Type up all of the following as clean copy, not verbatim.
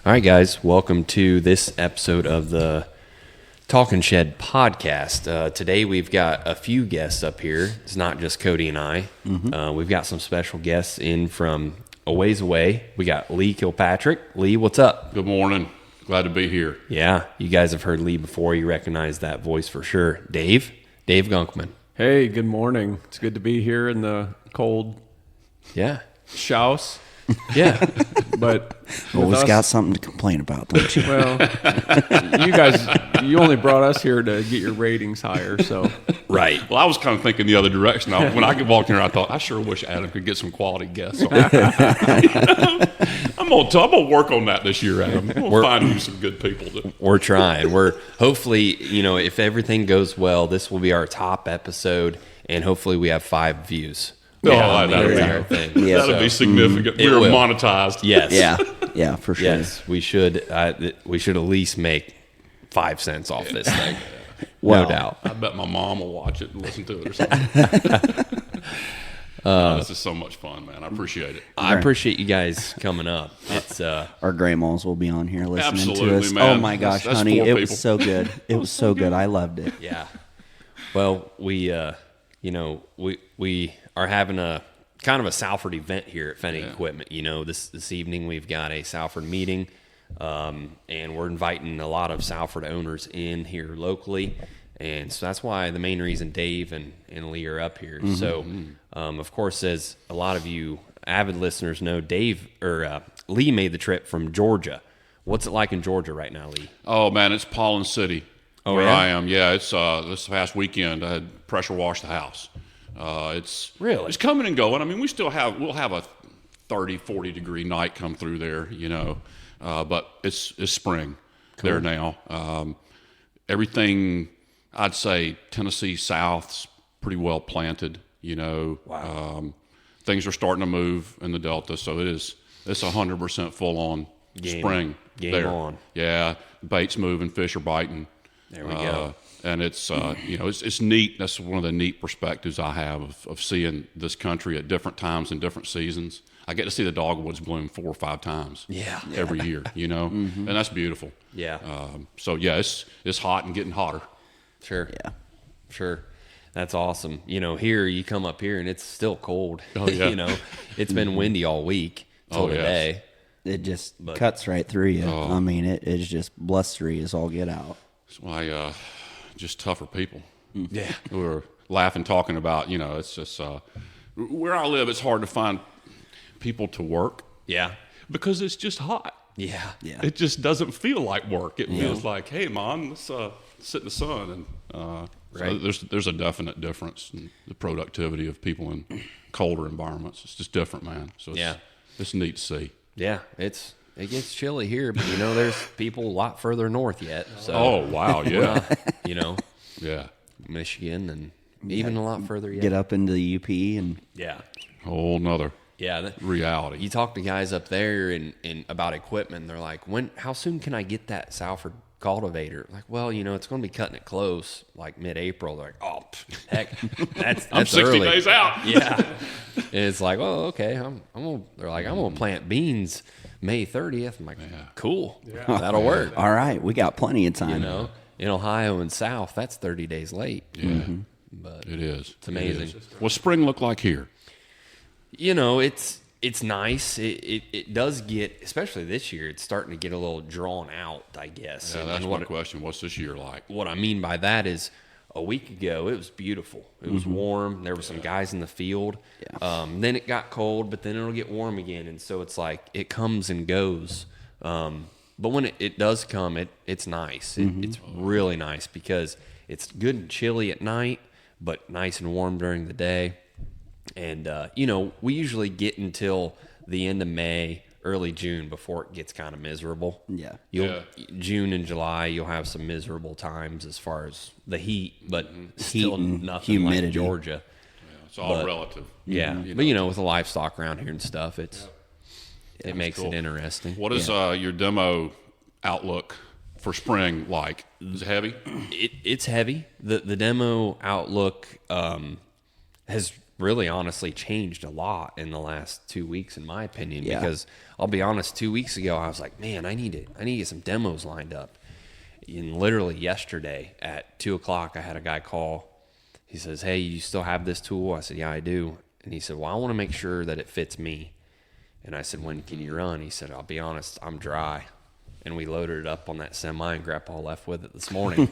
All right, guys, welcome to this episode of the Talkin' Shed podcast. Today we've got a few guests up here. It's not just Cody and I. We've got some special guests in from a ways away. We got Lee Kilpatrick. Lee, what's up? Good morning. Glad to be here. Yeah, you guys have heard Lee before. You recognize that voice for sure. Dave Gunkelman. Hey, good morning. It's good to be here in the cold Yeah. Shouse. Yeah. But Always got something to complain about, don't you? well, you guys, you only brought us here to get your ratings higher, so. Right. Well, I was kind of thinking the other direction. When I walked in here, I thought, I sure wish Adam could get some quality guests on. I'm gonna work on that this year, Adam. We'll find you some good people. We're trying. We're hopefully, if everything goes well, this will be our top episode, and hopefully we have 5 views. That'll be significant. We're monetized. Yes. Yeah, for sure. Yes, we should at least make 5 cents off this thing. Well, no doubt. I bet my mom will watch it and listen to it or something. This is so much fun, man. I appreciate it. I appreciate you guys coming up. It's our grandmas will be on here listening to Absolutely, us. man. Oh my gosh, That's honey, 4 it people. was so good. It was so good. I loved it. yeah. Well, we we are having a kind of a Salford event here at Fenning Equipment. This evening we've got a Salford meeting, and we're inviting a lot of Salford owners in here locally, and so that's why the main reason Dave and Lee are up here. So, of course, as a lot of you avid listeners know, Lee made the trip from Georgia. What's it like in Georgia right now, Lee? Oh man, it's Pollen City where yeah? I am. Yeah, it's this past weekend I had pressure washed the house. It's coming and going. I mean, we'll have a 30-40 degree night come through there, but it's spring there now. Everything I'd say Tennessee South's pretty well planted. Wow. Things are starting to move in the Delta, so it's 100% full on spring. Game on. Yeah, bait's moving, fish are biting. There we go. And it's it's neat. That's one of the neat perspectives I have of seeing this country at different times and different seasons. I get to see the dogwoods bloom 4 or 5 times every year, and that's beautiful. Yeah. It's hot and getting hotter. Sure. Yeah. Sure. That's awesome. Here you come up here and it's still cold. Oh, yeah. It's been windy all week till today. It just cuts right through you. I mean, it's just blustery as all get out. That's why just tougher people. Yeah. We were laughing, talking about, it's just where I live, it's hard to find people to work. Yeah. Because it's just hot. Yeah. Yeah. It just doesn't feel like work. It feels like, hey, Mom, let's sit in the sun. And Right. so there's a definite difference in the productivity of people in colder environments. It's just different, man. So it's neat to see. Yeah. It gets chilly here, but there's people a lot further north yet. So Oh, wow, yeah. Yeah. Michigan and even a lot further yet. Get up into the UP and Yeah. Whole nother Yeah. reality. You talk to guys up there and about equipment, and they're like, how soon can I get that Salford cultivator? Like, well, it's going to be cutting it close, like mid-April. They're like, oh, heck, that's I'm 60 early. days out. Yeah. And it's like, oh, okay. They're like, I'm going to plant beans May 30th. I'm like, cool. Yeah. That'll work. all right, we got plenty of time. In Ohio and South, that's 30 days late. Yeah. But It is. it's amazing. It is. What's spring look like here? It's nice. It does get, especially this year, it's starting to get a little drawn out, I guess. Yeah, And that's what my question. What's this year like? What I mean by that is a week ago, it was beautiful. It was warm. There were some guys in the field. Yeah. Then it got cold, but then it'll get warm again. And so it's like it comes and goes. But when it does come, it's nice. It's really nice because it's good and chilly at night, but nice and warm during the day. And, we usually get until the end of May, early June before it gets kind of miserable. Yeah. June and July, you'll have some miserable times as far as the heat, but Heat still and nothing humidity. like Georgia. It's all relative. Yeah. Mm-hmm. But, with the livestock around here and stuff, it makes cool. it interesting. What is your demo outlook for spring like? Is it heavy? It's heavy. The demo outlook has really honestly changed a lot in the last 2 weeks, in my opinion. Yeah. Because I'll be honest, 2 weeks ago I was like, man, I need to get some demos lined up. And literally yesterday at 2:00, I had a guy call. He says, hey, you still have this tool? I said, yeah, I do. And he said, well, I want to make sure that it fits me. And I said, when can you run? He said, I'll be honest, I'm dry. And we loaded it up on that semi, and Grandpa left with it this morning.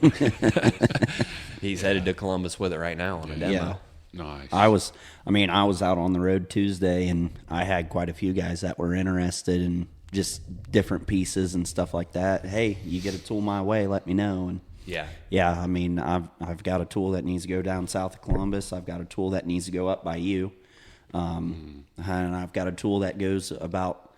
He's headed to Columbus with it right now on a demo. Yeah. Nice. I was out on the road Tuesday, and I had quite a few guys that were interested in just different pieces and stuff like that. Hey, you get a tool my way, let me know. And yeah, I mean, I've got a tool that needs to go down south of Columbus. I've got a tool that needs to go up by you, and I've got a tool that goes about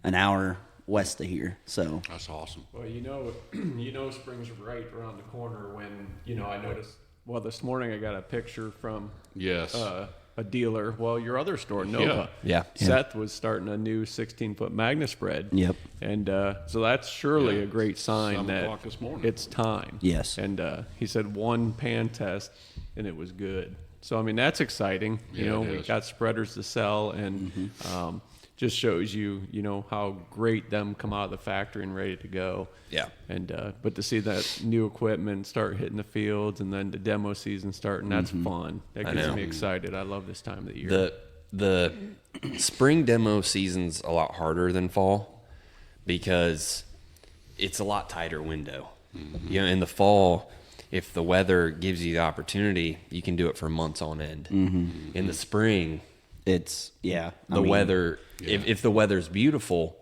an hour west of here. So that's awesome. Well, you know, spring's right around the corner when I noticed. Well, this morning I got a picture from a dealer. Well, your other store, Nova. Yeah. Seth was starting a new 16-foot Magna spread. Yep. And so that's surely a great sign 7 that o'clock this morning. it's time. Yes. And he said one pan test, and it was good. So, I mean, that's exciting. We got spreaders to sell, and just shows you how great them come out of the factory and ready to go. Yeah. And but to see that new equipment start hitting the fields, and then the demo season starting, that's fun. That gets me excited. I love this time of the year. The spring demo season's a lot harder than fall because it's a lot tighter window. In the fall, if the weather gives you the opportunity, you can do it for months on end. In the spring, it's weather. If the weather's beautiful,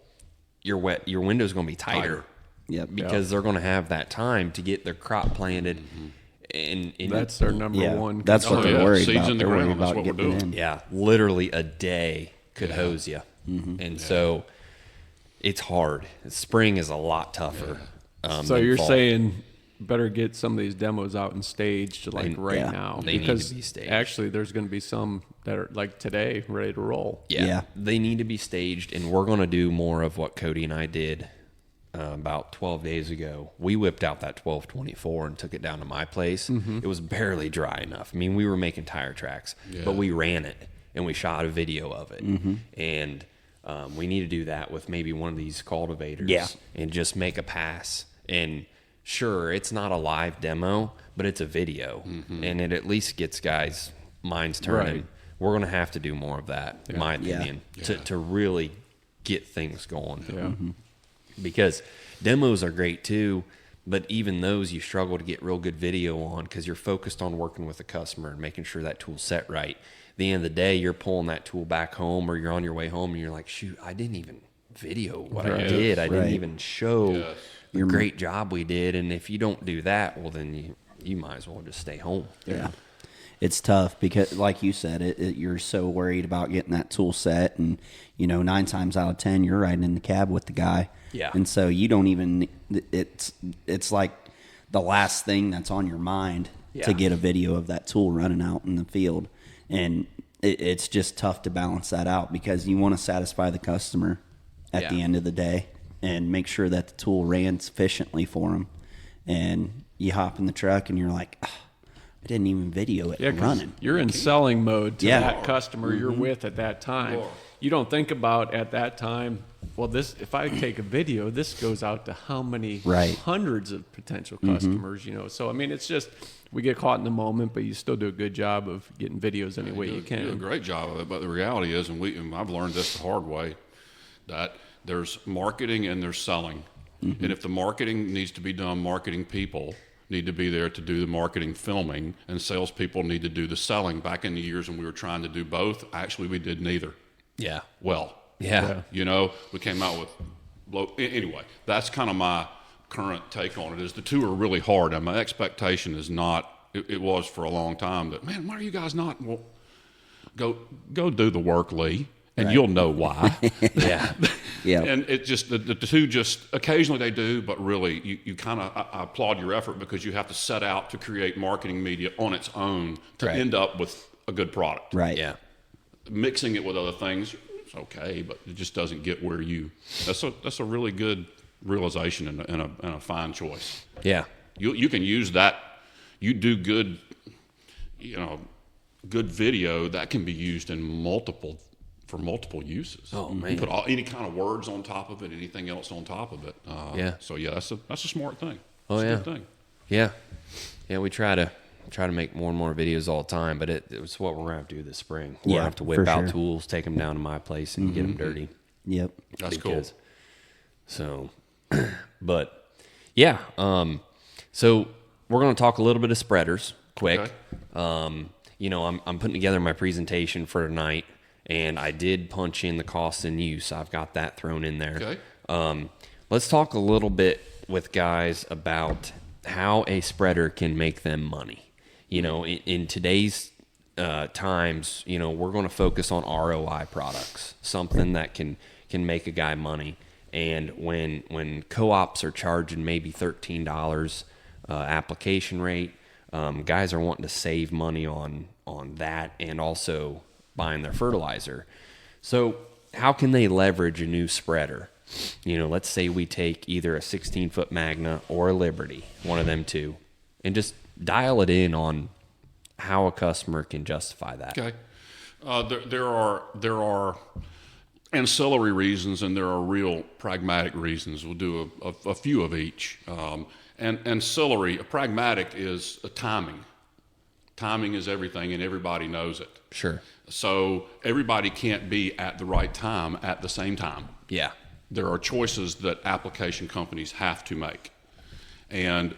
your window's going to be tighter. Yep. Because they're going to have that time to get their crop planted. And that's their number one. That's what they're worried Seeds about. in the They're worried ground. That's about what we're getting doing. in. Yeah, literally a day could hose you. And so it's hard. Spring is a lot tougher. So than you're fall. saying better get some of these demos out and staged right now. They need because to be staged. actually there's going to be some that are like today ready to roll. Yeah, they need to be staged, and we're going to do more of what Cody and I did about 12 days ago. We whipped out that 1224 and took it down to my place. It was barely dry enough. I mean, we were making tire tracks, but we ran it, and we shot a video of it. And we need to do that with maybe one of these cultivators and just make a pass. And sure, it's not a live demo, but it's a video, and it at least gets guys' minds turning. Right. We're going to have to do more of that, in my opinion, to really get things going. Because demos are great too, but even those you struggle to get real good video on because you're focused on working with the customer and making sure that tool's set right. At the end of the day, you're pulling that tool back home, or you're on your way home and you're like, shoot, I didn't even video what I did. I didn't even show the great job we did. And if you don't do that, well, then you might as well just stay home. Yeah. It's tough because, like you said, you're so worried about getting that tool set, and 9 times out of 10 you're riding in the cab with the guy. Yeah. And so you don't even. It's like the last thing that's on your mind to get a video of that tool running out in the field, and it's just tough to balance that out because you want to satisfy the customer at the end of the day and make sure that the tool ran sufficiently for them. And you hop in the truck and you're like, I didn't even video it running. You're in selling mode to that customer you're Mm-hmm. with at that time. You don't think about at that time, well, if I take a video, this goes out to how many hundreds of potential customers, So, I mean, it's just, we get caught in the moment, but you still do a good job of getting videos any way you can. You do a great job of it, but the reality is, and I've learned this the hard way, that there's marketing and there's selling. And if the marketing needs to be done, marketing people need to be there to do the marketing filming, and salespeople need to do the selling. Back in the years when we were trying to do both, actually we did neither. Yeah. Well. Yeah. We came out with, anyway, that's kind of my current take on it, is the two are really hard. And my expectation is not, it was for a long time that, man, why are you guys not, well, go do the work, Lee, and you'll know why. Yeah. And it just, the two just, occasionally they do, but really you kind of, I applaud your effort because you have to set out to create marketing media on its own to end up with a good product. Right. Yeah. Mixing it with other things, it's okay, but it just doesn't get where that's a really good realization and a fine choice. Yeah. You can use that. You do good, good video, that can be used in for multiple uses. Oh man! You put any kind of words on top of it, anything else on top of it. So yeah, that's a smart thing. Oh that's yeah. a good thing. Yeah. We try to make more and more videos all the time, but it was what we're gonna have to do this spring. We're gonna have to whip out tools, take them down to my place, and get them dirty. Yep, that's cool. So, but yeah. So we're gonna talk a little bit of spreaders, quick. Okay. I'm putting together my presentation for tonight, and I did punch in the cost and use. I've got that thrown in there. Okay. Let's talk a little bit with guys about how a spreader can make them money. In today's times, we're going to focus on ROI products, something that can make a guy money. And when co-ops are charging maybe $13 application rate, guys are wanting to save money on that and also buying their fertilizer. So how can they leverage a new spreader? Let's say we take either a 16-foot Magna or a Liberty, one of them two, and just dial it in on how a customer can justify that. Okay. There are ancillary reasons and there are real pragmatic reasons. We'll do a few of each. And ancillary, a pragmatic is a timing. Timing is everything, and everybody knows it. Sure. So everybody can't be at the right time at the same time. Yeah. There are choices that application companies have to make. And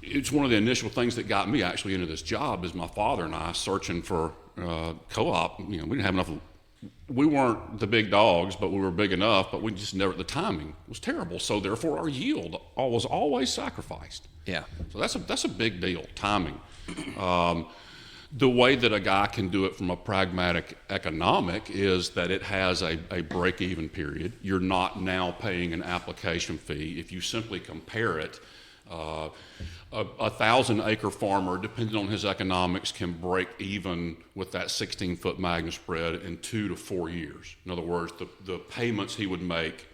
it's one of the initial things that got me actually into this job is my father and I searching for co-op. We didn't have enough. We weren't the big dogs, but we were big enough, but we just never, the timing was terrible. So therefore our yield was always sacrificed. Yeah. So that's a big deal, timing. The way that a guy can do it from a pragmatic economic is that it has a break-even period. You're not now paying an application fee. If you simply compare it, a 1,000-acre farmer, depending on his economics, can break even with that 16-foot Magna spread in 2 to 4 years. In other words, the payments he would make,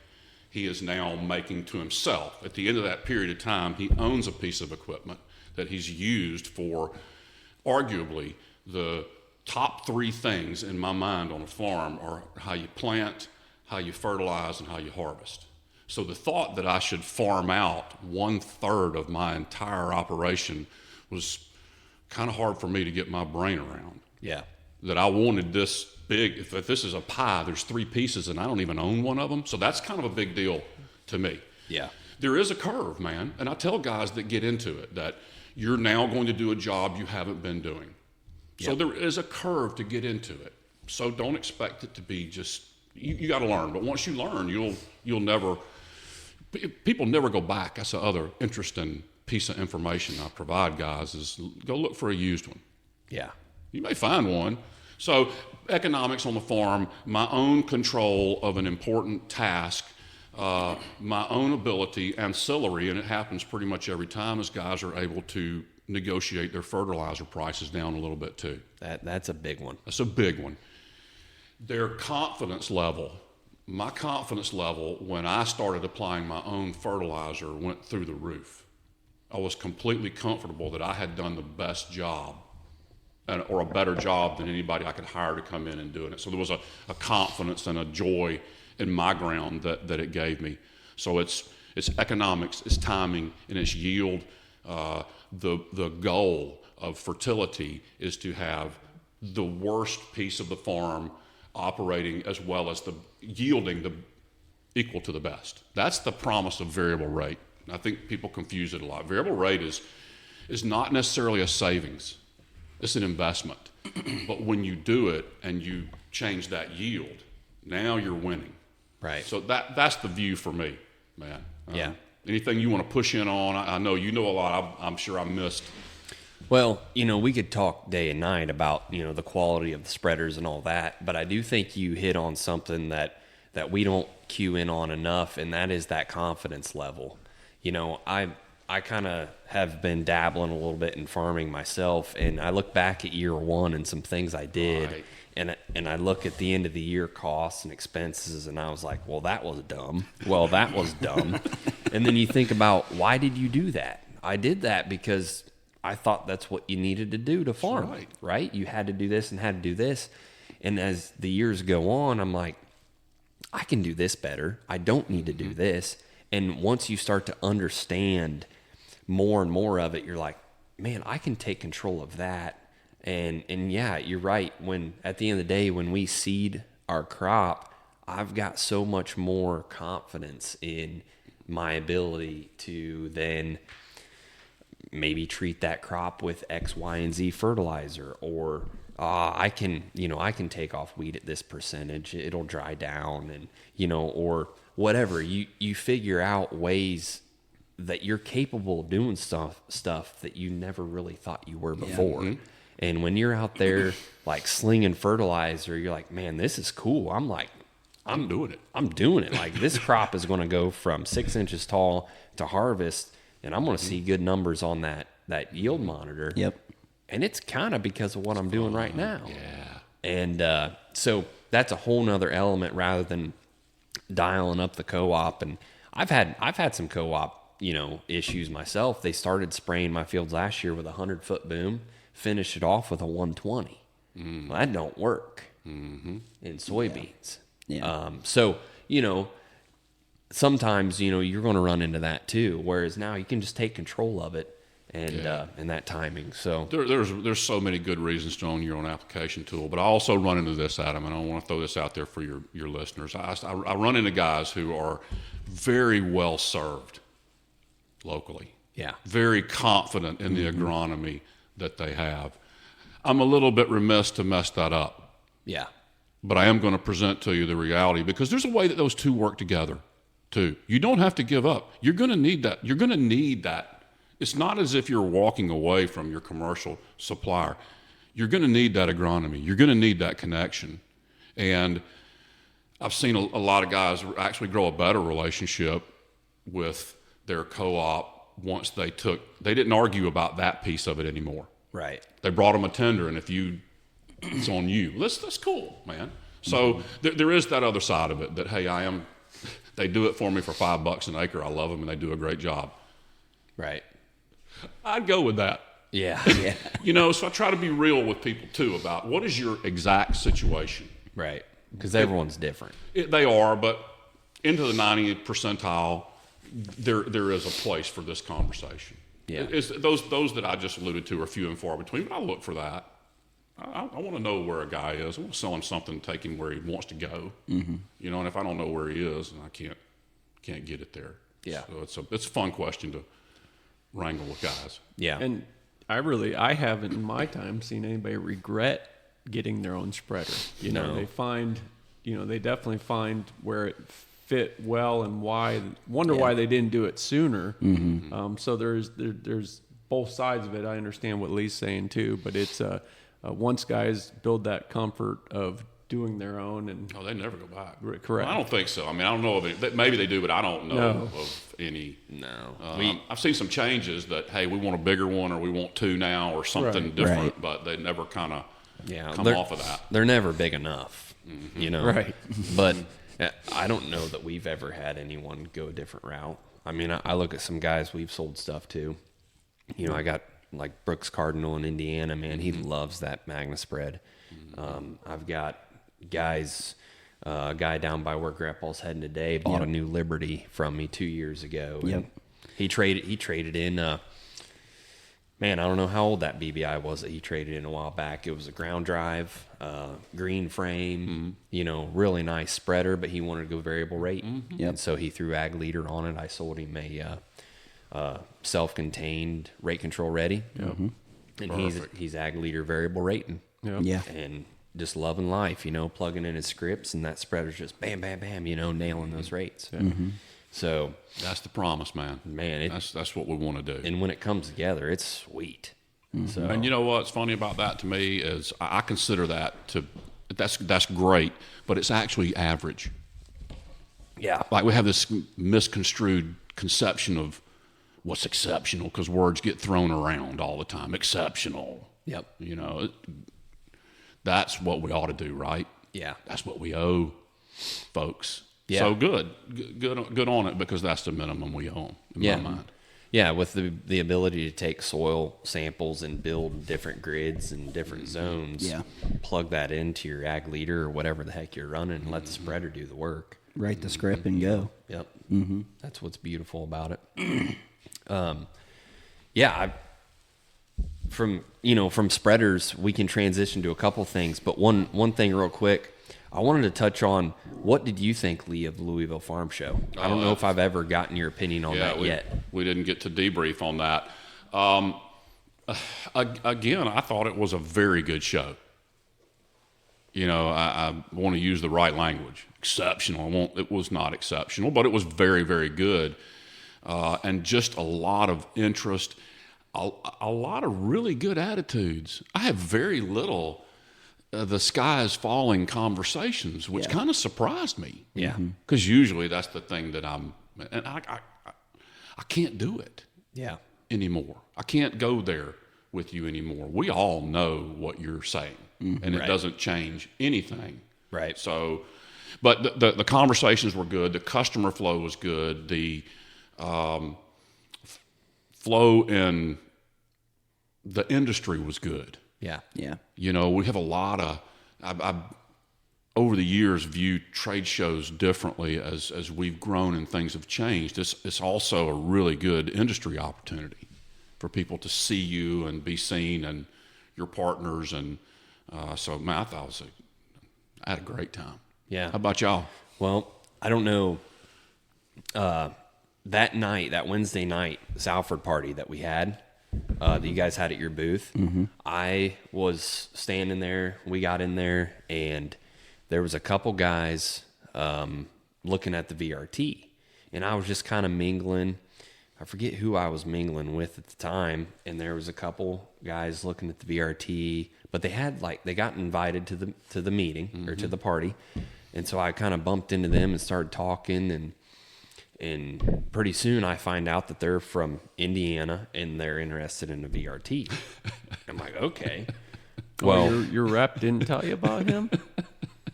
he is now making to himself. At the end of that period of time, he owns a piece of equipment that he's used for arguably the top 3 things in my mind on a farm are how you plant, how you fertilize, and how you harvest. So the thought that I should farm out 1/3 of my entire operation was kind of hard for me to get my brain around. Yeah. That I wanted this big, if this is a pie, there's 3 pieces and I don't even own one of them. So that's kind of a big deal to me. Yeah. There is a curve, man. And I tell guys that get into it that you're now going to do a job you haven't been doing. Yep. So there is a curve to get into it. So don't expect it to be just, you got to learn. But once you learn, you'll never, people never go back. That's the other interesting piece of information I provide guys is go look for a used one. Yeah. You may find one. So economics on the farm, my own control of an important task, my own ability, ancillary, and it happens pretty much every time as guys are able to negotiate their fertilizer prices down a little bit too. That's a big one. That's a big one. Their confidence level, my confidence level when I started applying my own fertilizer went through the roof. I was completely comfortable that I had done the best job or a better job than anybody I could hire to come in and doing it. So there was a confidence and a joy in my ground that it gave me. So it's economics, it's timing, and it's yield. The goal of fertility is to have the worst piece of the farm operating as well as the yielding the equal to the best. That's the promise of variable rate. I think people confuse it a lot. Variable rate is not necessarily a savings. It's an investment. But when you do it and you change that yield, now you're winning. Right. So that's the view for me, man. Yeah. Anything you want to push in on? I know you know a lot. I'm sure I missed. Well, we could talk day and night about, the quality of the spreaders and all that, but I do think you hit on something that we don't cue in on enough, and that is that confidence level. I kind of have been dabbling a little bit in farming myself, and I look back at year one and some things I did, right. and I look at the end of the year costs and expenses, and I was like, well, that was dumb. Well, that was dumb. And then you think about, why did you do that? I did that because I thought that's what you needed to do to farm, right? You had to do this and had to do this. And as the years go on, I'm like, I can do this better. I don't need to do this. And once you start to understand more and more of it, you're like, man, I can take control of that. And yeah, you're right. When at the end of the day, when we seed our crop, I've got so much more confidence in my ability to then maybe treat that crop with X, Y, and Z fertilizer, or I can take off weed at this percentage. It'll dry down, and or whatever. You figure out ways that you're capable of doing stuff that you never really thought you were before. Yeah. And when you're out there like slinging fertilizer, you're like, man, this is cool. I'm doing it. I'm doing it. Like, this crop is going to go from 6 inches tall to harvest, and I'm going to see good numbers on that yield monitor. Yep. And it's kind of because of what I'm doing right now. Yeah. And so that's a whole nother element rather than dialing up the co-op. And I've had some co-op, issues myself. They started spraying my fields last year with a 100-foot boom, finished it off with a 120. Well, that don't work in soybeans. Yeah. So, sometimes, you're going to run into that too. Whereas now you can just take control of it and that timing. So there's so many good reasons to own your own application tool. But I also run into this, Adam, and I want to throw this out there for your listeners. I run into guys who are very well served locally. Yeah. Very confident in the agronomy that they have. I'm a little bit remiss to mess that up. Yeah. But I am going to present to you the reality, because there's a way that those two work together too. You don't have to give up. You're going to need that. You're going to need that. It's not as if you're walking away from your commercial supplier. You're going to need that agronomy. You're going to need that connection. And I've seen a lot of guys actually grow a better relationship with their co-op once they didn't argue about that piece of it anymore. Right. They brought them a tender, and it's on you. That's cool, man. So there is that other side of it that, hey, they do it for me for $5 an acre. I love them, and they do a great job. Right. I'd go with that. Yeah. Yeah. So I try to be real with people too about what is your exact situation. Right. Because everyone's different. They are, but into the 90th percentile, there is a place for this conversation. Yeah. Those that I just alluded to are few and far between, but I look for that. I want to know where a guy is. I want to sell him something, take him where he wants to go. And if I don't know where he is, then I can't get it there. Yeah. So it's a fun question to wrangle with guys. Yeah. And I haven't in my time seen anybody regret getting their own spreader. They find, they definitely find where it fit well and why they didn't do it sooner. So there's both sides of it. I understand what Lee's saying too, but it's once guys build that comfort of doing their own, and they never go back. Correct. Well, I don't think so. I mean, I don't know of it. Maybe they do, but I don't know of any. No. I've seen some changes that, hey, we want a bigger one, or we want two now, or something different, but they never kind of come off of that. They're never big enough, Right. But I don't know that we've ever had anyone go a different route. I mean, I look at some guys we've sold stuff to. I got like Brooks Cardinal in Indiana, man. He loves that Magna spread. I've got guys, a guy down by where Grandpa's heading today bought a new Liberty from me 2 years ago. Yep. He traded in, man, I don't know how old that BBI was that he traded in a while back. It was a ground drive, green frame, really nice spreader, but he wanted to go variable rate. And so he threw Ag Leader on it. I sold him a self-contained rate control ready. And he's Ag Leader variable rating. And just loving life, plugging in his scripts, and that spreader's just bam, bam, bam, nailing those rates. So that's the promise, man. That's what we want to do. And when it comes together, it's sweet. So, and you know what's funny about that to me is I consider that's great, but it's actually average. Yeah. Like we have this misconstrued conception of what's exceptional, because words get thrown around all the time. Exceptional. Yep. That's what we ought to do, right? Yeah. That's what we owe folks. Yeah. So good on it, because that's the minimum we owe in my mind. Yeah, with the ability to take soil samples and build different grids and different zones. Yeah. Plug that into your ag leader or whatever the heck you're running and let the spreader do the work. Write the script and go. Yep. Mm-hmm. That's what's beautiful about it. Yeah, from spreaders, we can transition to a couple things, but one thing real quick, I wanted to touch on, what did you think, Lee, of the Louisville Farm Show? I don't know if I've ever gotten your opinion on that yet. We didn't get to debrief on that. Again, I thought it was a very good show. I want to use the right language. Exceptional. It was not exceptional, but it was very, very good. And just a lot of interest, a lot of really good attitudes. I have very little the sky is falling conversations, which kind of surprised me. Yeah. Because usually that's the thing that I can't do it. Yeah. Anymore. I can't go there with you anymore. We all know what you're saying, and it doesn't change anything. Right. So, but the conversations were good. The customer flow was good. The flow in the industry was good. Yeah. Yeah. We have a lot of, I've over the years viewed trade shows differently as we've grown and things have changed. It's also a really good industry opportunity for people to see you and be seen and your partners. And so, man, I thought I had a great time. Yeah. How about y'all? Well, I don't know. That night, that Wednesday night Salford party that we had, that you guys had at your booth, I was standing there. We got in there, and there was a couple guys looking at the VRT, and I was just kind of mingling. I forget who I was mingling with at the time, and there was a couple guys looking at the VRT, but they got invited to the meeting or to the party, and so I kind of bumped into them and started talking, and pretty soon I find out that they're from Indiana and they're interested in a VRT. I'm like, okay. Well, your rep didn't tell you about him?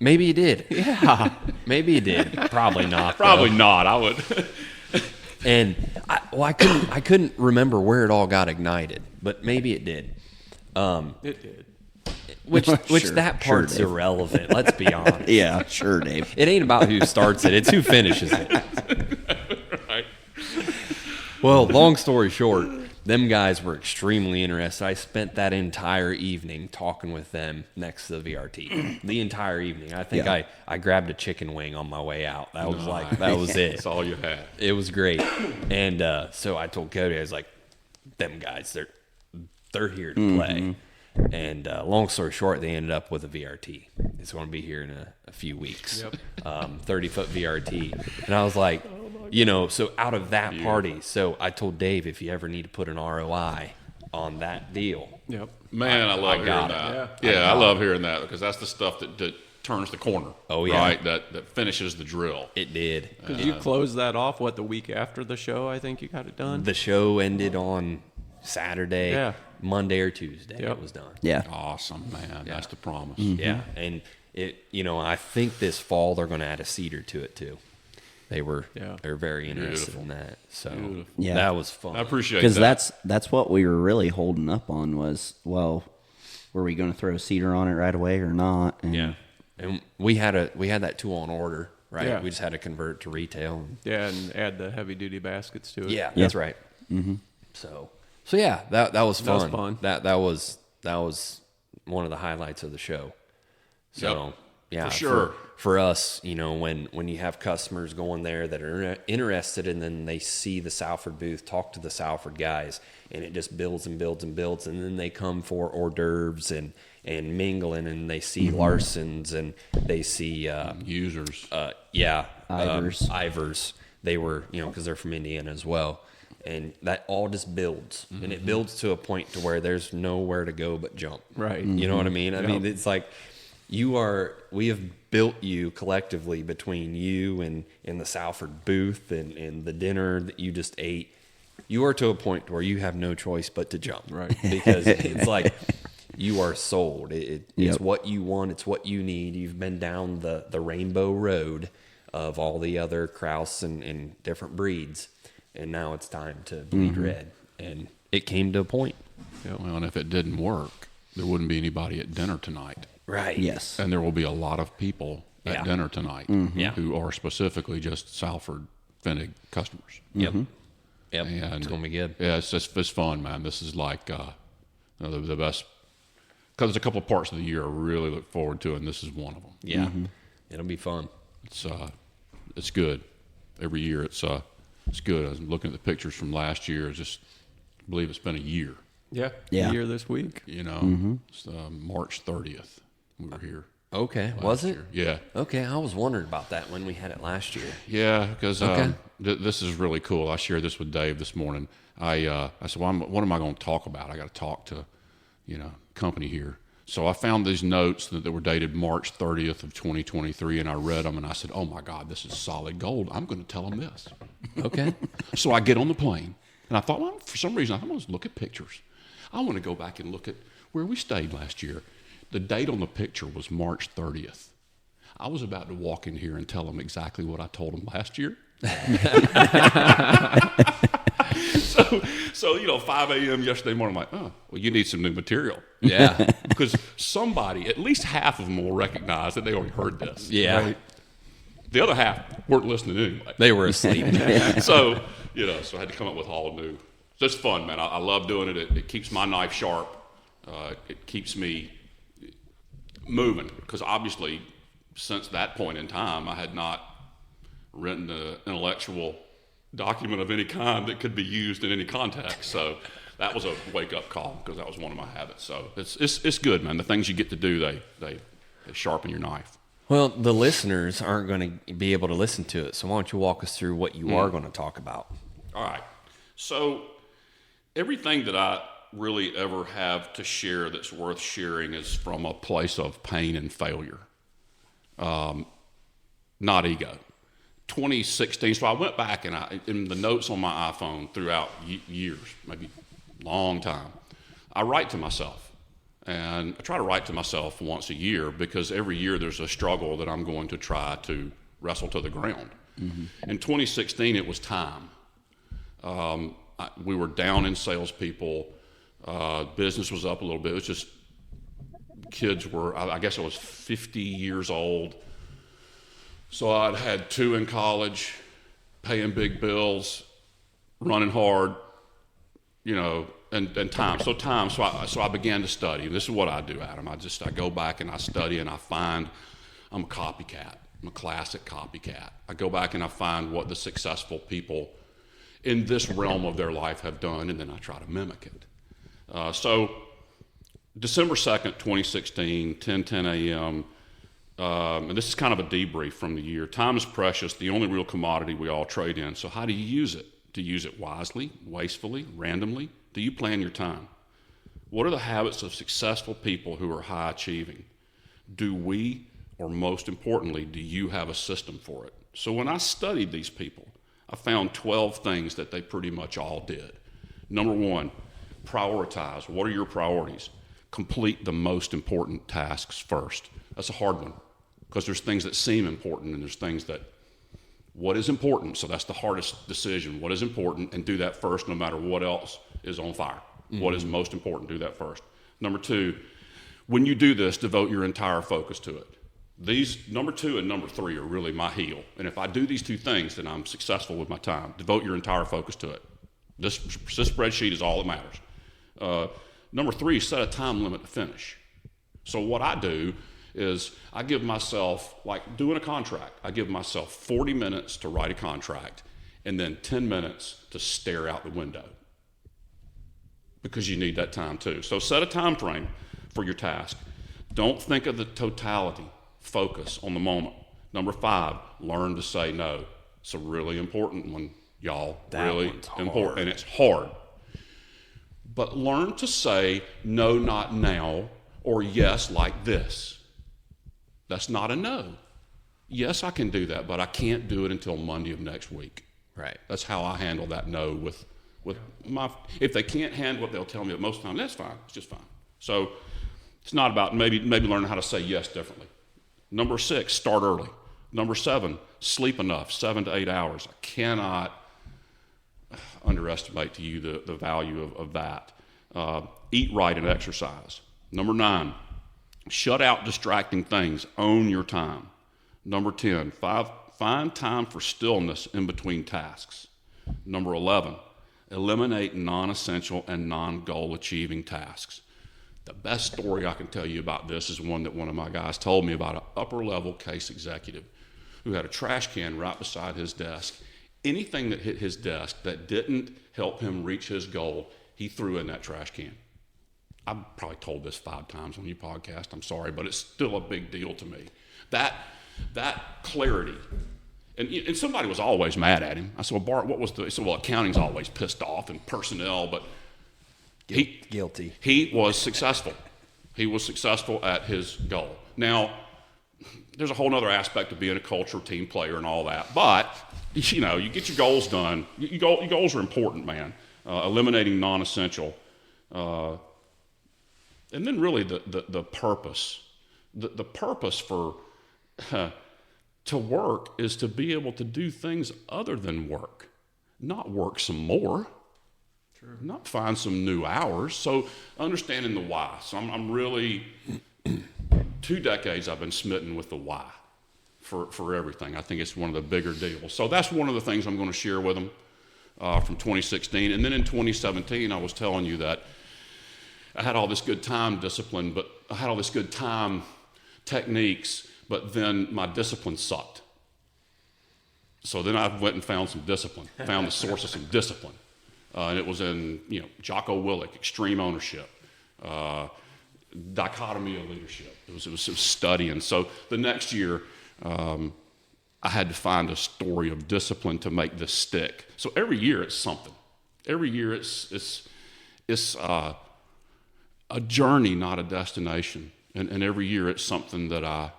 Maybe he did. Yeah. Maybe he did. Probably not. Probably not. I would. And I couldn't remember where it all got ignited, but maybe it did. It did. Which Sure, that part's Dave. irrelevant. Let's be honest. Yeah, sure, Dave. It ain't about who starts it; it's who finishes it. Right. Well, long story short, them guys were extremely interested. I spent that entire evening talking with them next to the VRT. The entire evening. I think I grabbed a chicken wing on my way out. That was that was it. That's all you had. It was great. And so I told Cody, I was like, them guys, they're here to play. And long story short, they ended up with a VRT. It's going to be here in a few weeks. 30-foot VRT. And I was like, so out of that party, so I told Dave, if you ever need to put an ROI on that deal. Yep. Man, I love hearing got that. it. Yeah, I love hearing that because that's the stuff that turns the corner. Oh, yeah. Right? That finishes the drill. It did. Because you closed that off, the week after the show, I think you got it done? The show ended on Saturday. Yeah. Monday or Tuesday Yep. it was done. Yeah. Awesome, man. That's the promise. Yeah. And I think this fall they're going to add a cedar to it too. They're very interested in that. So Yeah. that was fun. I appreciate Because that. that's what we were really holding up on was, well, were we going to throw cedar on it right away or not? And Yeah. And we had that tool on order, right? Yeah. We just had to convert it to retail. Yeah, and add the heavy-duty baskets to it. Yeah, that's right. Mm-hmm. So yeah, that was fun. That was fun. That was one of the highlights of the show. So Yep. yeah, For sure. For us, when you have customers going there that are interested, and then they see the Salford booth, talk to the Salford guys, and it just builds and builds and builds, and then they come for hors d'oeuvres and mingling, and they see Larson's and they see Users. Ivers. They were because they're from Indiana as well. And that all just builds, and it builds to a point to where there's nowhere to go but jump. Right. You know what I mean? I mean, it's like we have built you collectively between you and the Salford booth and the dinner that you just ate. You are to a point where you have no choice but to jump. Right. Because it's like you are sold. It's what you want. It's what you need. You've been down the rainbow road of all the other Kraus and different breeds. and now it's time to bleed red. And it came to a point. Well, and if it didn't work, there wouldn't be anybody at dinner tonight. Right. Yes. And there will be a lot of people at dinner tonight who are specifically just Salford Pfennig customers. Yep. And it's going to be good. Yeah, it's fun, man. This is like the best, because there's a couple of parts of the year I really look forward to, and this is one of them. Yeah. It'll be fun. It's good. Every year it's good. I was looking at the pictures from last year. I just believe it's been a year. Yeah. Yeah. Year this week. You know, it's March 30th. We were here. Okay. Was it? Year. Yeah. Okay. I was wondering about that when we had it last year. Yeah, because this is really cool. I shared this with Dave this morning. I said, well, what am I going to talk about? I got to talk to, company here. So I found these notes that were dated March 30th of 2023, and I read them, and I said, oh, my God, this is solid gold. I'm going to tell them this. Okay. So I get on the plane, and I thought, well, for some reason, I'm going to look at pictures. I want to go back and look at where we stayed last year. The date on the picture was March 30th. I was about to walk in here and tell them exactly what I told them last year. So 5 a.m. yesterday morning, I'm like, oh, well, you need some new material. Yeah. Because somebody, at least half of them will recognize that they already heard this. Yeah. Right? The other half weren't listening anyway. They were asleep. So I had to come up with all new. So it's fun, man. I love doing it. It keeps my knife sharp. It keeps me moving, because obviously since that point in time, I had not written an intellectual document of any kind that could be used in any context. So that was a wake-up call, because that was one of my habits. So it's good, man. The things you get to do, they sharpen your knife. Well, the listeners aren't going to be able to listen to it, so why don't you walk us through what you are going to talk about? All right. So everything that I really ever have to share that's worth sharing is from a place of pain and failure, not ego. 2016, so I went back and in the notes on my iPhone throughout years, maybe long time, I write to myself. And I try to write to myself once a year, because every year there's a struggle that I'm going to try to wrestle to the ground. In 2016, it was time. We were down in salespeople. Business was up a little bit. It was just kids were, I guess I was 50 years old. So I'd had 2 in college, paying big bills, running hard, and time. So I began to study. And this is what I do, Adam. I go back and I study, and I find I'm a copycat. I'm a classic copycat. I go back and I find what the successful people in this realm of their life have done, and then I try to mimic it. So December 2nd, 2016, 10 a.m., and this is kind of a debrief from the year. Time is precious, the only real commodity we all trade in. So how do you use it? Do you use it wisely, wastefully, randomly? Do you plan your time? What are the habits of successful people who are high achieving? Do we, or most importantly, do you have a system for it? So when I studied these people, I found 12 things that they pretty much all did. Number 1, prioritize. What are your priorities? Complete the most important tasks first. That's a hard one, because there's things that seem important, and there's things that, what is important? So that's the hardest decision. What is important? And do that first, no matter what else is on fire. What is most important? Do that first. Number 2, when you do this, devote your entire focus to it. These, number 2 and number 3, are really my heel. And if I do these 2 things, then I'm successful with my time. Devote your entire focus to it. This spreadsheet is all that matters. Number 3, set a time limit to finish. So what I do is I give myself, like doing a contract, I give myself 40 minutes to write a contract, and then 10 minutes to stare out the window, because you need that time too. So set a time frame for your task. Don't think of the totality. Focus on the moment. Number 5, learn to say no. It's a really important one, y'all. Really important. And it's hard. But learn to say no, not now, or yes, like this. That's not a no. Yes, I can do that, but I can't do it until Monday of next week. Right. That's how I handle that no with my, if they can't handle it, they'll tell me that most of the time, that's fine, it's just fine. So it's not about maybe learning how to say yes differently. Number 6, start early. Number 7, sleep enough, 7 to 8 hours. I cannot underestimate to you the value of that. Eat right and exercise. Number 9, shut out distracting things. Own your time. Number 10, find time for stillness in between tasks. Number 11, eliminate non-essential and non-goal achieving tasks. The best story I can tell you about this is one that one of my guys told me about, an upper level case executive who had a trash can right beside his desk. Anything that hit his desk that didn't help him reach his goal, he threw in that trash can. I've probably told this 5 times on your podcast. I'm sorry, but it's still a big deal to me. That clarity. And somebody was always mad at him. I said, well, Bart, what was he said, well, accounting's always pissed off and personnel, but Guilty. He was successful. He was successful at his goal. Now, there's a whole other aspect of being a culture team player and all that, but you get your goals done. Your goals are important, man. Eliminating non-essential. And then really the purpose. The purpose for to work is to be able to do things other than work, not work some more, not find some new hours. So understanding the why. So I'm really 2 decades I've been smitten with the why for everything. I think it's one of the bigger deals. So that's one of the things I'm going to share with them from 2016. And then in 2017, I was telling you that I had all this good time discipline, but I had all this good time techniques, but then my discipline sucked. So then I went and found some discipline, found the source of some discipline. And it was in, Jocko Willink, extreme ownership, dichotomy of leadership. It was studying. So the next year, I had to find a story of discipline to make this stick. So every year it's something. Every year it's a journey, not a destination. And every year it's something that I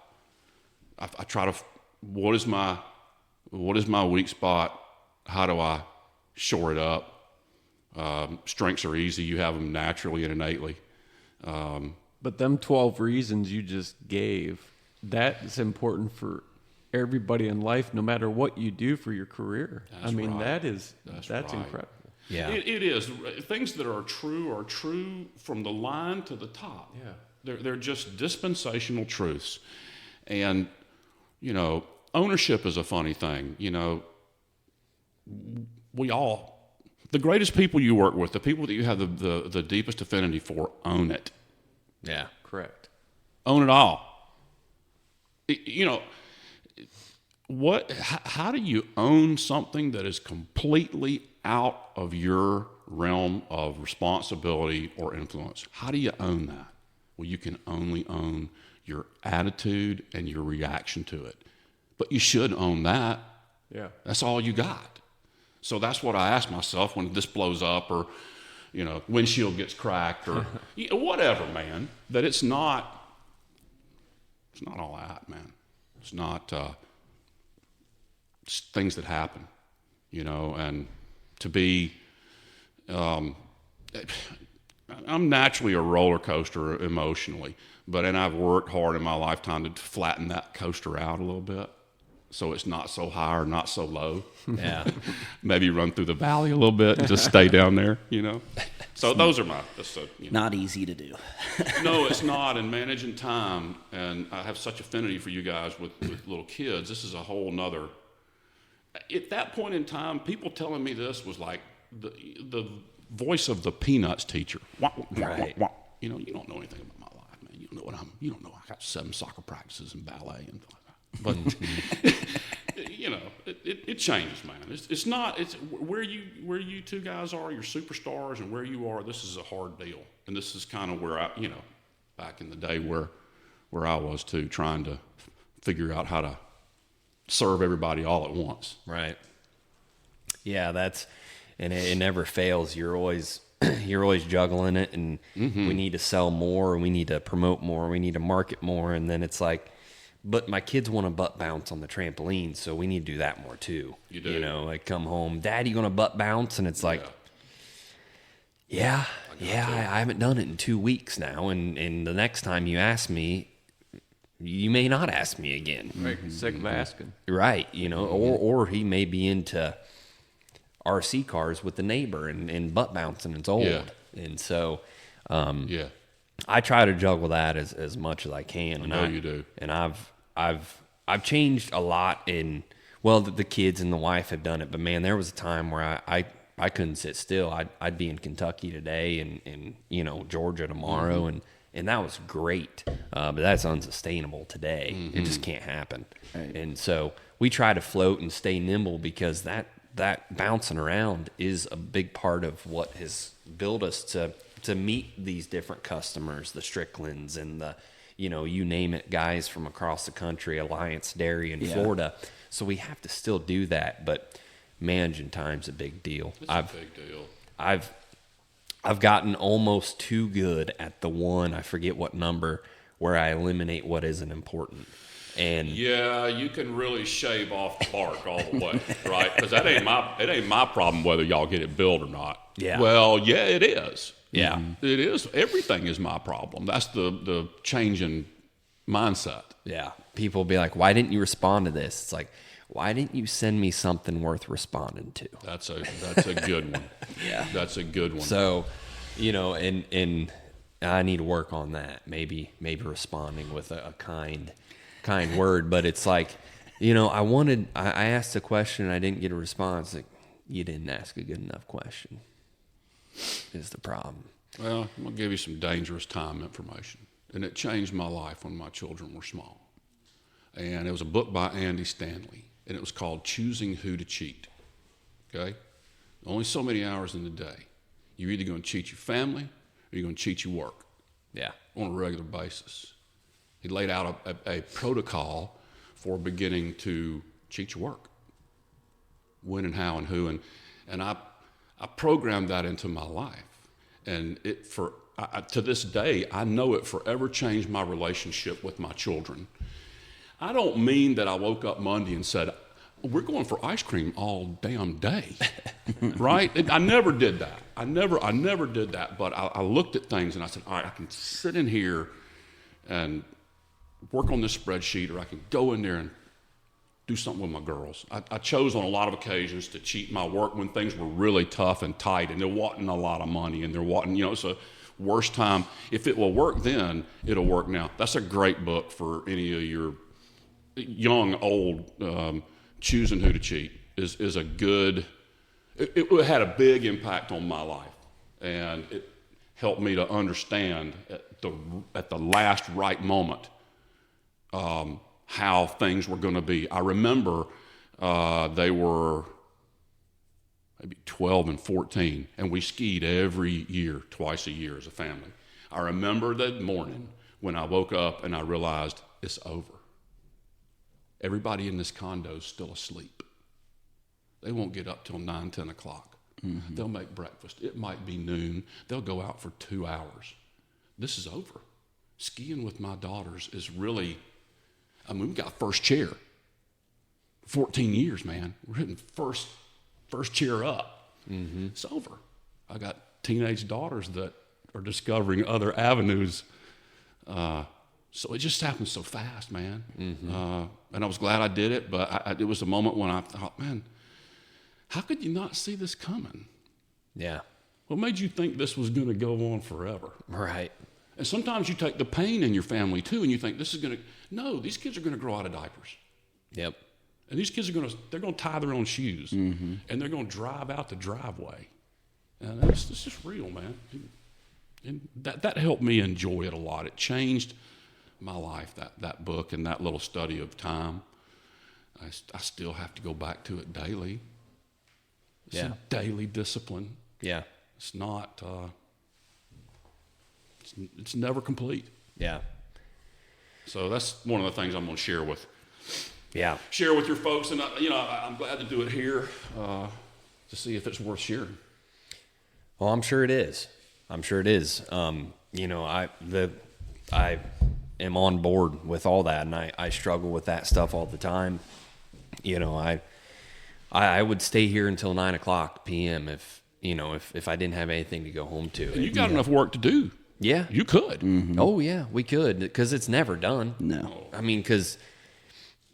try to. What is my weak spot? How do I shore it up? Strengths are easy. You have them naturally and innately. But them 12 reasons you just gave, that is important for everybody in life, no matter what you do for your career. That's right. That's right. Incredible. Yeah, it is. Things that are true from the line to the top. Yeah, they're just dispensational truths, and ownership is a funny thing. The greatest people you work with, the people that you have the deepest affinity for, own it. Yeah, correct. Own it all. How do you own something that is completely out of your realm of responsibility or influence? How do you own that? Well, you can only own your attitude and your reaction to it. But you should own that. Yeah. That's all you got. So that's what I ask myself when this blows up or, windshield gets cracked or whatever, man, that it's not all that, man. It's not it's things that happen, and to be, I'm naturally a roller coaster emotionally, and I've worked hard in my lifetime to flatten that coaster out a little bit. So it's not so high or not so low. Yeah. Maybe run through the valley a little bit and just stay down there, So those are my... Not easy to do. No, it's not. And managing time, and I have such affinity for you guys with little kids. This is a whole nother... At that point in time, people telling me this was like the voice of the Peanuts teacher. Right. You don't know anything about my life, man. You don't know I got 7 soccer practices and ballet and but it changes, man. It's not. It's where you 2 guys are. You're superstars, and where you are. This is a hard deal, and this is kind of where I, back in the day where I was too, trying to figure out how to serve everybody all at once. Right. Yeah, and it never fails. You're always juggling it, and we need to sell more, and we need to promote more, we need to market more, and then it's like. But my kids want to butt bounce on the trampoline, so we need to do that more too. You do. Like come home, Dad, you going to butt bounce? And it's like, I haven't done it in 2 weeks now. And the next time you ask me, you may not ask me again. Right, sick of asking. Right, or he may be into RC cars with the neighbor and butt bouncing. It's old. Yeah. And so, Yeah. I try to juggle that as much as I can. I know you do. And I've changed a lot the kids and the wife have done it, but man, there was a time where I couldn't sit still. I'd be in Kentucky today and Georgia tomorrow, and that was great. But that's unsustainable today. It just can't happen. Right. And so we try to float and stay nimble, because that bouncing around is a big part of what has built us to meet these different customers, the Stricklands and the, you name it, guys from across the country, Alliance Dairy in Florida. So we have to still do that, but managing time's a big deal. It's a big deal. I've gotten almost too good at the one, I forget what number, where I eliminate what isn't important. And yeah, you can really shave off the bark all the way, right? Because it ain't my problem whether y'all get it built or not. Yeah. Well, yeah, it is. Yeah. It is. Everything is my problem. That's the change in mindset. Yeah. People be like, why didn't you respond to this? It's like, why didn't you send me something worth responding to? That's a good one. Yeah. That's a good one. So, and I need to work on that. Maybe responding with a kind word, but it's like, I asked a question and I didn't get a response. Like, you didn't ask a good enough question is the problem. Well, I'm going to give you some dangerous time information. And it changed my life when my children were small. And it was a book by Andy Stanley, and it was called Choosing Who to Cheat. Okay? Only so many hours in the day. You're either going to cheat your family or you're going to cheat your work. Yeah. On a regular basis. He laid out a protocol for beginning to cheat your work. When and how and who. And I programmed that into my life. And to this day, I know it forever changed my relationship with my children. I don't mean that I woke up Monday and said, we're going for ice cream all damn day, right? I never did that. I never did that. But I looked at things and I said, all right, I can sit in here and work on this spreadsheet, or I can go in there and do something with my girls. I chose on a lot of occasions to cheat my work when things were really tough and tight, and there wasn't a lot of money, and there wasn't, it's a worst time. If it will work then, it'll work now. That's a great book for any of your young, old, Choosing Who to Cheat is a good, it had a big impact on my life, and it helped me to understand at the last right moment how things were going to be. I remember they were maybe 12 and 14, and we skied every year, twice a year as a family. I remember that morning when I woke up and I realized it's over. Everybody in this condo is still asleep. They won't get up till 9, 10 o'clock. Mm-hmm. They'll make breakfast. It might be noon. They'll go out for 2 hours. This is over. Skiing with my daughters is really, we got first chair. 14 years, man. We're hitting first chair up. Mm-hmm. It's over. I got teenage daughters that are discovering other avenues. So it just happened so fast, man. Mm-hmm. And I was glad I did it, but it was a moment when I thought, man, how could you not see this coming? Yeah. What made you think this was going to go on forever? Right. And sometimes you take the pain in your family too, and you think these kids are going to grow out of diapers. Yep. And these kids they're going to tie their own shoes, mm-hmm. and they're going to drive out the driveway. And it's just real, man. And that helped me enjoy it a lot. It changed my life, that book and that little study of time. I still have to go back to it daily. It's a daily discipline. Yeah. It's not, it's never complete. Yeah. So that's one of the things I'm going to share with your folks. And, I'm glad to do it here to see if it's worth sharing. Well, I'm sure it is. I am on board with all that, and I struggle with that stuff all the time. I would stay here until 9:00 p.m. if I didn't have anything to go home to. And you got enough work to do. Yeah, you could. Mm-hmm. Oh yeah, we could, because it's never done. No, I mean, because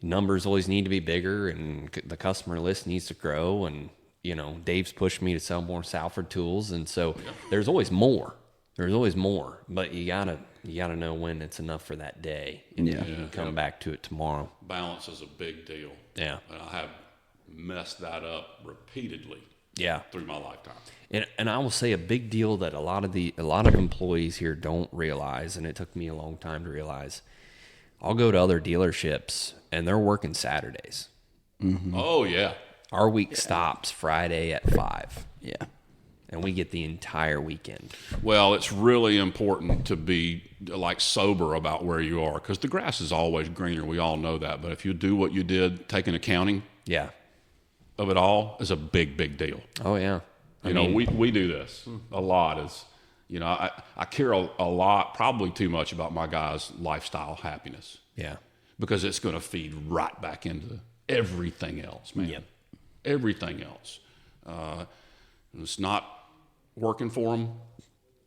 numbers always need to be bigger, and the customer list needs to grow, and Dave's pushed me to sell more Salford tools, and so there's always more. There's always more, but you gotta know when it's enough for that day, and you can come back to it tomorrow. Balance is a big deal. Yeah, and I have messed that up repeatedly. Yeah, through my lifetime. And I will say a big deal that a lot of employees here don't realize, and it took me a long time to realize. I'll go to other dealerships and they're working Saturdays. Mm-hmm. Oh yeah, our week stops Friday at 5. Yeah. And we get the entire weekend. Well, it's really important to be like sober about where you are, because the grass is always greener. We all know that. But if you do what you did, taking accounting of it all is a big, big deal. Oh, yeah. I mean, we do this a lot. I care a lot, probably too much, about my guys' lifestyle happiness. Yeah. Because it's going to feed right back into everything else, man. Yep. Everything else. And it's not working for them,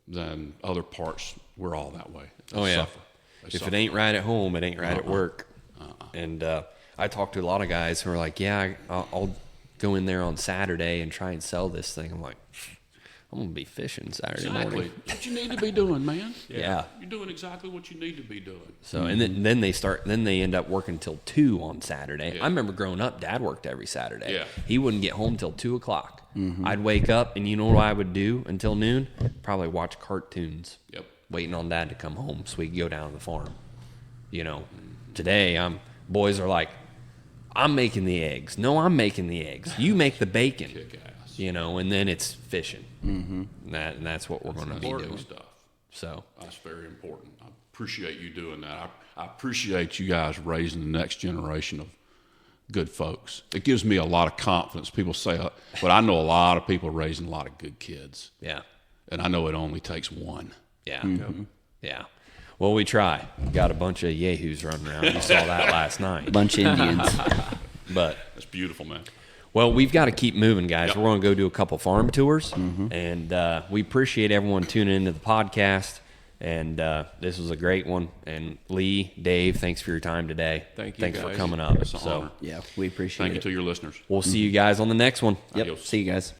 then other parts, we're all that way. They suffer. If it ain't right at home, it ain't right at work. And I talked to a lot of guys who are like, I'll go in there on Saturday and try and sell this thing. I'm like, I'm going to be fishing Saturday morning. What you need to be doing, man. Yeah. You're doing exactly what you need to be doing. So, and then they end up working till 2 on Saturday. Yeah. I remember growing up, Dad worked every Saturday. Yeah. He wouldn't get home till 2 o'clock. Mm-hmm. I'd wake up, and you know what I would do until noon? Probably watch cartoons. Yep. Waiting on Dad to come home so we could go down to the farm. Today, boys are like, I'm making the eggs. No, I'm making the eggs. You make the bacon. Kick ass. And then it's fishing. Mm-hmm. And that's what we're going to be doing. Stuff. So that's very important. I appreciate you doing that. I appreciate you guys raising the next generation of good folks. It gives me a lot of confidence. People say, but I know a lot of people raising a lot of good kids. Yeah. And I know it only takes one. Yeah. Mm-hmm. Yeah. Well, we try. Got a bunch of yahoos running around. You saw that last night. Bunch of Indians. But that's beautiful, man. Well, we've got to keep moving, guys. Yep. We're going to go do a couple farm tours, and we appreciate everyone tuning into the podcast. And this was a great one. And Lee, Dave, thanks for your time today. Thank you. Thanks guys. for coming up. It's an honor. Yeah, we appreciate it. Thank you to your listeners. We'll see you guys on the next one. Yep. Adios. See you guys.